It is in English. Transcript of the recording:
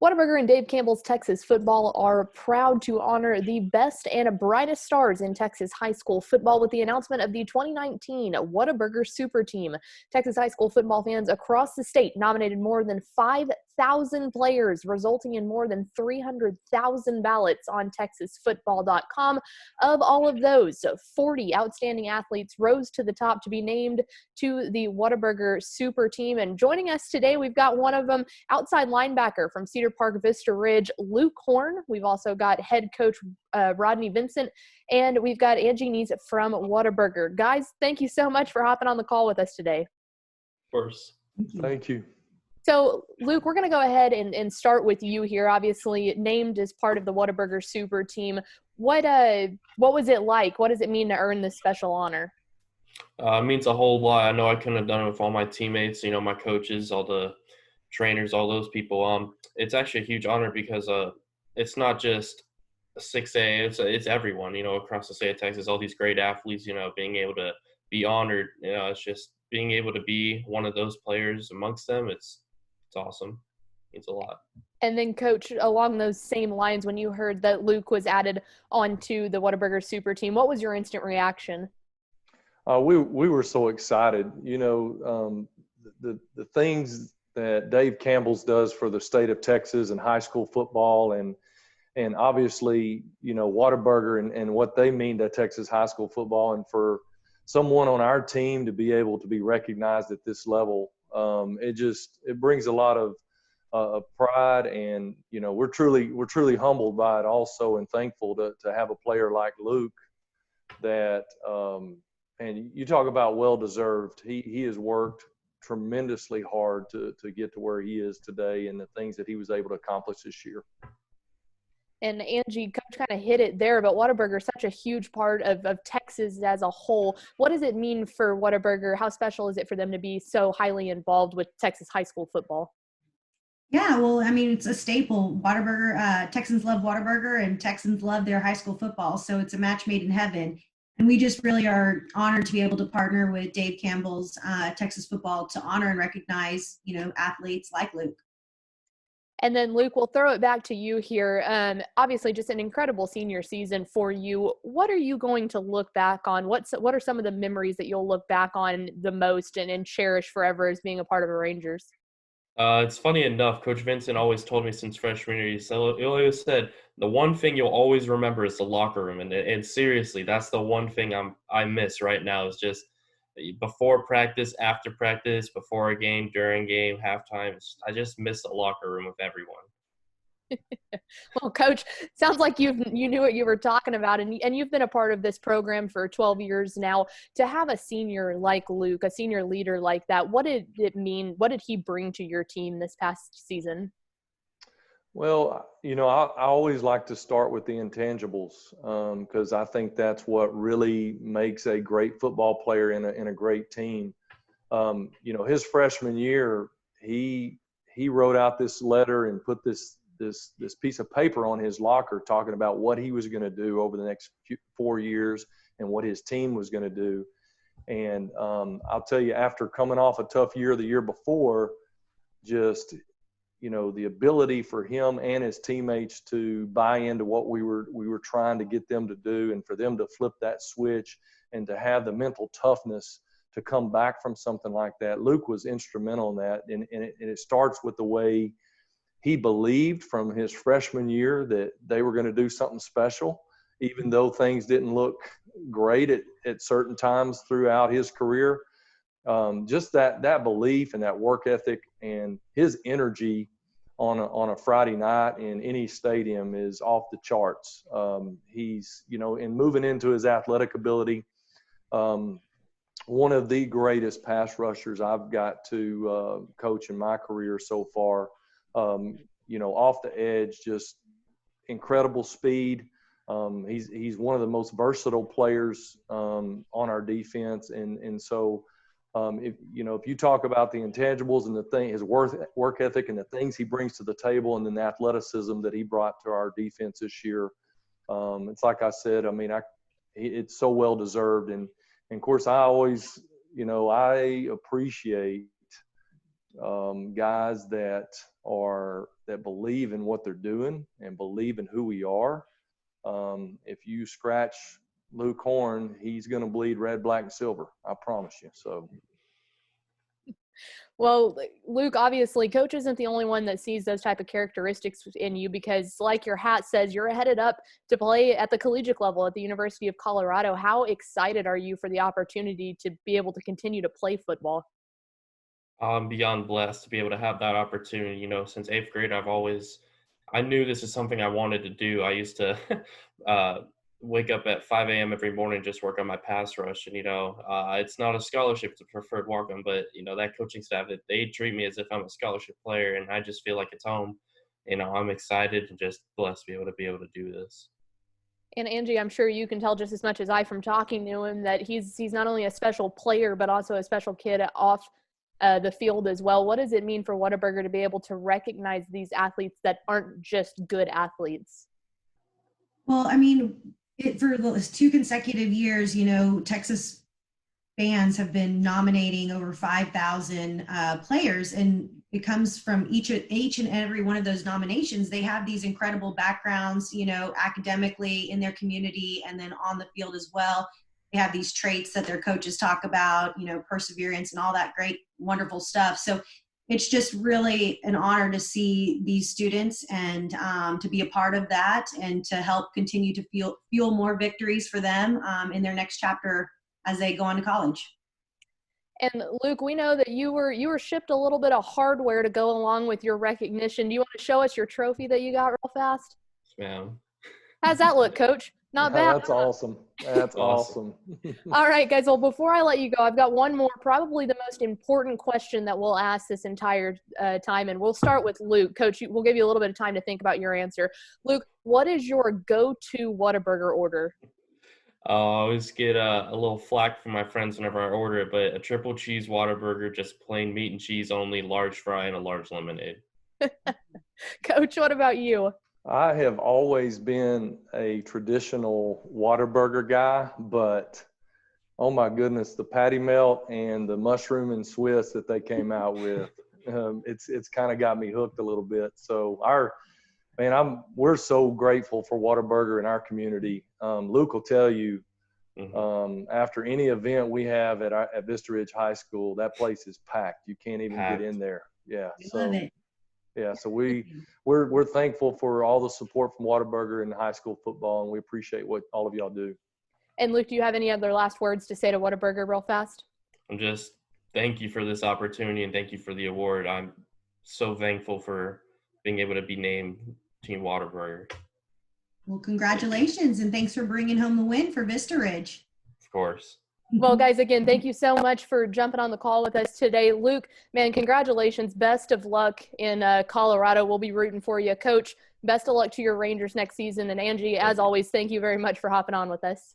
Whataburger and Dave Campbell's Texas Football are proud to honor the best and brightest stars in Texas high school football with the announcement of the 2019 Whataburger Super Team. Texas high school football fans across the state nominated more than 5,000 players, resulting in more than 300,000 ballots on TexasFootball.com. Of all of those, 40 outstanding athletes rose to the top to be named to the Whataburger Super Team. And joining us today, we've got one of them, outside linebacker from Cedar Park, Vista Ridge, Luke Horne. We've also got head coach Rodney, Vincent, and we've got Angie Neas from Whataburger. Guys, thank you so much for hopping on the call with us today. Of course. Thank you. So, Luke, we're going to go ahead and start with you here. Obviously, named as part of the Whataburger Super Team. What was it like? What does it mean to earn this special honor? It means a whole lot. I know I couldn't have done it with all my teammates, my coaches, all the trainers, all those people. It's actually a huge honor because it's not just 6A, it's everyone, across the state of Texas, all these great athletes, being able to be honored. It's just being able to be one of those players amongst them. It's awesome. It means a lot. And then, Coach, along those same lines, when you heard that Luke was added onto the Whataburger Super Team, what was your instant reaction? We were so excited. The things that Dave Campbell's does for the state of Texas and high school football, and obviously, Whataburger and what they mean to Texas high school football, and for someone on our team to be able to be recognized at this level, it brings a lot of pride, and we're truly humbled by it also, and thankful to have a player like Luke that and you talk about well-deserved. He has worked tremendously hard to get to where he is today and the things that he was able to accomplish this year. And Angie, Coach kind of hit it there, but Whataburger is such a huge part of Texas as a whole. What does it mean for Whataburger? How special is it for them to be so highly involved with Texas high school football? Yeah, well, I mean, it's a staple. Whataburger, Texans love Whataburger, and Texans love their high school football, so it's a match made in heaven. And we just really are honored to be able to partner with Dave Campbell's Texas Football to honor and recognize, athletes like Luke. And then, Luke, we'll throw it back to you here. Obviously, just an incredible senior season for you. What are you going to look back on? What are some of the memories that you'll look back on the most and cherish forever as being a part of the Rangers? It's funny enough, Coach Vincent always told me since freshman year, he always said, the one thing you'll always remember is the locker room. And seriously, that's the one thing I miss right now, is just before practice, after practice, before a game, during game, halftime. I just miss the locker room with everyone. Well, Coach, sounds like you knew what you were talking about, and you've been a part of this program for 12 years now. To have a senior like Luke, a senior leader like that, what did it mean? What did he bring to your team this past season? Well, I always like to start with the intangibles because I think that's what really makes a great football player in a great team. His freshman year, he wrote out this letter and put this piece of paper on his locker talking about what he was going to do over the next 4 years and what his team was going to do. And I'll tell you, after coming off a tough year the year before, just the ability for him and his teammates to buy into what we were trying to get them to do, and for them to flip that switch and to have the mental toughness to come back from something like that. Luke was instrumental in that, and it starts with the way he believed from his freshman year that they were going to do something special, even though things didn't look great at certain times throughout his career. Just that belief and that work ethic and his energy on a Friday night in any stadium is off the charts. He's, in moving into his athletic ability, one of the greatest pass rushers I've got to coach in my career so far. Off the edge, just incredible speed. He's one of the most versatile players on our defense, and so if you talk about the intangibles and his work ethic and the things he brings to the table, and then the athleticism that he brought to our defense this year, it's like I said. I mean, it's so well deserved, and of course I always, I appreciate guys that believe in what they're doing and believe in who we are. If you scratch Luke Horne, he's going to bleed red, black, and silver. I promise you. So. Well, Luke, obviously, coach isn't the only one that sees those type of characteristics in you because, like your hat says, you're headed up to play at the collegiate level at the University of Colorado. How excited are you for the opportunity to be able to continue to play football? I'm beyond blessed to be able to have that opportunity. You know, since 8th grade, I knew this is something I wanted to do. I used to wake up at 5 a.m. every morning, just work on my pass rush. And, it's not a scholarship, it's a preferred walk-on, but, that coaching staff, they treat me as if I'm a scholarship player, and I just feel like it's home. I'm excited and just blessed to be able to do this. And Angie, I'm sure you can tell just as much as I from talking to him that he's not only a special player, but also a special kid off the field as well. What does it mean for Whataburger to be able to recognize these athletes that aren't just good athletes? Well, I mean, for the 2 consecutive years, Texas fans have been nominating over 5,000 players, and it comes from each and every one of those nominations. They have these incredible backgrounds, academically in their community and then on the field as well. They have these traits that their coaches talk about, perseverance and all that great, wonderful stuff. So it's just really an honor to see these students and to be a part of that and to help continue to fuel more victories for them in their next chapter as they go on to college. And Luke, we know that you were shipped a little bit of hardware to go along with your recognition. Do you want to show us your trophy that you got real fast? Yes, ma'am. How's that look, Coach? Not bad. That's awesome. That's awesome. All right, guys. Well, before I let you go, I've got one more, probably the most important question that we'll ask this entire time, and we'll start with Luke. Coach, we'll give you a little bit of time to think about your answer. Luke, what is your go-to Whataburger order? I always get a little flack from my friends whenever I order it, but a triple cheese Whataburger, just plain meat and cheese only, large fry, and a large lemonade. Coach, what about you? I have always been a traditional Whataburger guy, but oh my goodness, the patty melt and the mushroom and Swiss that they came out with, it's kind of got me hooked a little bit. So we're so grateful for Whataburger in our community. Luke will tell you, after any event we have at Vista Ridge High School, that place is packed. You can't even get in there. Yeah. Love it. Yeah, so we're thankful for all the support from Whataburger in high school football, and we appreciate what all of y'all do. And Luke, do you have any other last words to say to Whataburger real fast? Thank you for this opportunity and thank you for the award. I'm so thankful for being able to be named Team Whataburger. Well, congratulations, and thanks for bringing home the win for Vista Ridge. Of course. Well, guys, again, thank you so much for jumping on the call with us today. Luke, man, congratulations. Best of luck in Colorado. We'll be rooting for you. Coach, best of luck to your Rangers next season. And Angie, as always, thank you very much for hopping on with us.